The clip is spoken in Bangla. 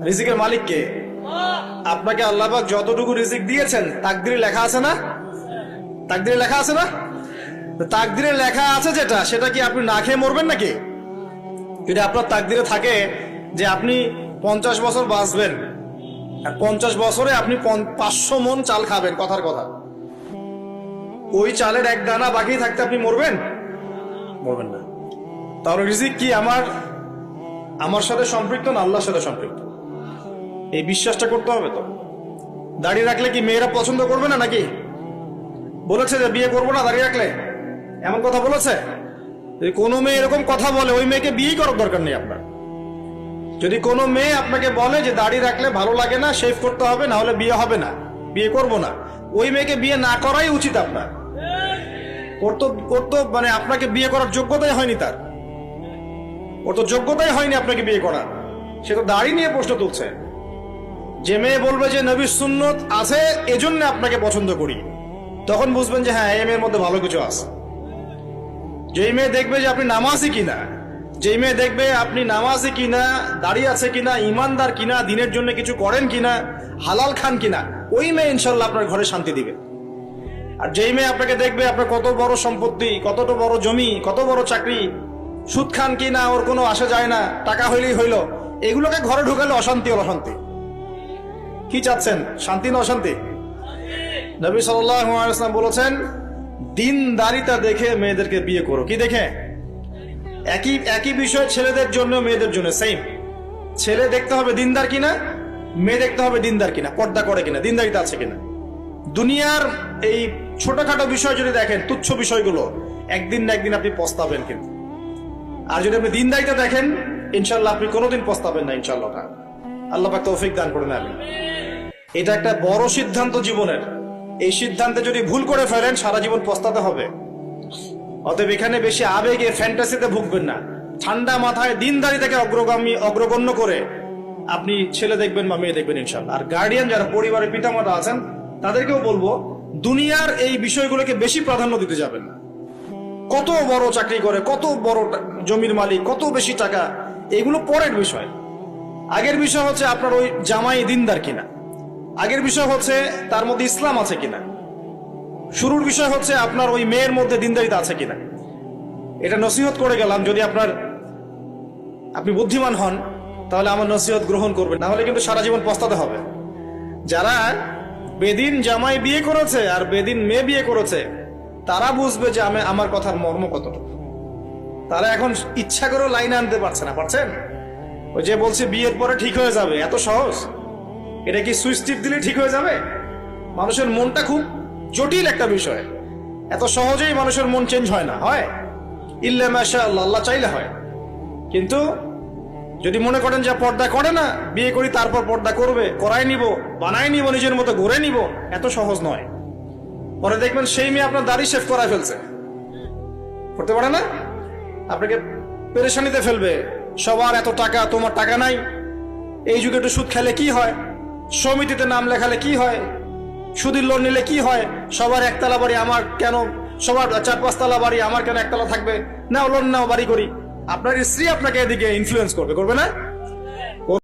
রিজিকের মালিক কে? আপনাকে আল্লাহ পাক যতটুকু রিজিক দিয়েছেন তাকদিরে লেখা আছে না? তাকদিরে লেখা আছে না? তাকদিরে লেখা আছে যেটা, সেটা কি আপনি না খেয়ে মরবেন নাকি? যদি আপনার তাকদিরে থাকে যে আপনি 50 বছর বাঁচবেন আর 50 বছরে আপনি 500 মন চাল খাবেন, কথার কথা, ওই চালের এক দানা বাকি থাকতে আপনি মরবেন? মরবেন না। তাহলে রিজিক কি আমার সাথে সম্পৃক্ত না আল্লাহর সাথে সম্পৃক্ত? এই বিশ্বাসটা করতে হবে। তো দাড়ি রাখলে কি মেয়েরা পছন্দ করবে না নাকি? বলেছে যে বিয়ে করবো না দাড়ি রাখলে, এমন কথা বলেছে? যদি কোনো মেয়ে এরকম কথা বলে, ওই মেয়েকে বিয়েই করার দরকার নেই আপনার। যদি কোনো মেয়ে আপনাকে বলে যে দাড়ি রাখলে ভালো লাগে না, শেভ করতে হবে, না হলে বিয়ে হবে না, বিয়ে করব না, ওই মেয়েকে বিয়ে না করাই উচিত আপনার। ওর তো মানে আপনাকে বিয়ে করার যোগ্যতাই হয়নি, ওর তো যোগ্যতাই হয়নি আপনাকে বিয়ে করার। সে তো দাড়ি নিয়ে প্রশ্ন তুলছে। যে মেয়ে বলবে যে নবীর সুন্নত আছে এজন্য আপনাকে পছন্দ করি, তখন বুঝবেন যে হ্যাঁ, এই মেয়ের মধ্যে ভালো কিছু আছে। যেই মেয়ে দেখবে যে আপনি নামাজি কিনা, যেই মেয়ে দেখবে আপনি নামাজি কিনা, দাঁড়িয়ে আছে কিনা, ইমানদার কিনা, দিনের জন্য কিছু করেন কিনা, হালাল খান কিনা, ওই মেয়ে ইনশাল্লাহ আপনার ঘরে শান্তি দিবে। আর যেই মেয়ে আপনাকে দেখবে আপনার কত বড় সম্পত্তি, কতটা বড় জমি, কত বড় চাকরি, সুদ খান কিনা ওর কোনো আসা যায় না, টাকা হইলেই হইল, এগুলোকে ঘরে ঢুকালে অশান্তি আর অশান্তি। কি চাচ্ছেন, শান্তি না অশান্তি? নবী সাল্লাল্লাহু আলাইহি ওয়াসাল্লাম বলেছেন, দিনদারিতা দেখে মেয়েদেরকে বিয়ে করো। কি দেখে? একই বিষয় ছেলেদের জন্য মেয়েদের জন্য সেম। ছেলে দেখতে হবে দিনদার কিনা, মেয়ে দেখতে হবে দিনদার কিনা, পর্দা করে কিনা, দিনদারিতা আছে কিনা। দুনিয়ার এই ছোটখাটো বিষয় যদি দেখেন, তুচ্ছ বিষয়গুলো, একদিন না একদিন আপনি পস্তাবেন কিন্তু। আর যদি আপনি দিনদারিতা দেখেন, ইনশাল্লাহ আপনি কোনোদিন পস্তাবেন না ইনশাল্লাহ। আল্লাহ পাক তৌফিক দান করেন। আমি এটা একটা বড় সিদ্ধান্ত জীবনের। এই সিদ্ধান্তে যদি ভুল করে ফেলেন, সারা জীবন পস্তাতে হবে। অতএব এখানে বেশি আবেগে, ফ্যান্টাসিতে ভুগবেন না। ঠান্ডা মাথায় দিনদারিতাকে অগ্রগণ্য করে আপনি ছেলে দেখবেন বা মেয়ে দেখবেন ইনশাল্লাহ। আর গার্ডিয়ান যারা পরিবারের পিতামাতা আছেন, তাদেরকেও বলবো, দুনিয়ার এই বিষয়গুলোকে বেশি প্রাধান্য দিতে যাবেন না। কত বড় চাকরি করে, কত বড় জমির মালিক, কত বেশি টাকা, এগুলো পরের বিষয়। আগের বিষয় হচ্ছে আপনার ওই জামাই দিনদার কিনা, আগের বিষয় হচ্ছে তার মধ্যে ইসলাম আছে কিনা, শুরুর বিষয় হচ্ছে আপনার ওই মেয়ের মধ্যে দিনদারিতা আছে কিনা। এটা নসিহত করে গেলাম। যদি আপনি বুদ্ধিমান হন, তাহলে আমার নসিহত গ্রহণ করবেন, না হলে কিন্তু সারা জীবন পস্তাতে হবে। যারা বেদিন জামাই বিয়ে করেছে আর বেদিন মেয়ে বিয়ে করেছে, তারা বুঝবে যে আমার কথার মর্ম কতটুকু। তারা এখন ইচ্ছা করেও লাইনে আনতে পারছে না। পারছেন? ওই যে বলছে বিয়ের পরে ঠিক হয়ে যাবে, এত সহজ? এটা কি সুইচ টিপ দিলে ঠিক হয়ে যাবে? মানুষের মনটা খুব জটিল একটা বিষয়। এত সহজেই মানুষের মন চেঞ্জ হয় না। হয় ইল্লা মাশাআল্লাহ, আল্লাহ চাইলে হয়। কিন্তু যদি মনে করেন যে পর্দা করে না, বিয়ে করি তারপর পর্দা করবে, করাই নিব, বানাই নিব, নিজের মতো গড়ে নিব, এত সহজ নয়। পরে দেখবেন সেই মেয়ে আপনার দাড়ি শেভ করায় ফেলছে, করতে পারে না, আপনাকে পেরেশানিতে ফেলবে। সবার এত টাকা, তোমার টাকা নাই। এই যুগে একটু সুদ খেলে কি হয়, সমিতিতে নাম লেখালে কি হয়, সুদের লোন নিলে কি হয়, সবার একতলা বাড়ি, আমার কেন, সবার 4-5 তলা বাড়ি, আমার কেন একতলা থাকবে, নাও লোন নাও, বাড়ি করি। আপনার স্ত্রী আপনাকে এদিকে ইনফ্লুয়েন্স করবে না?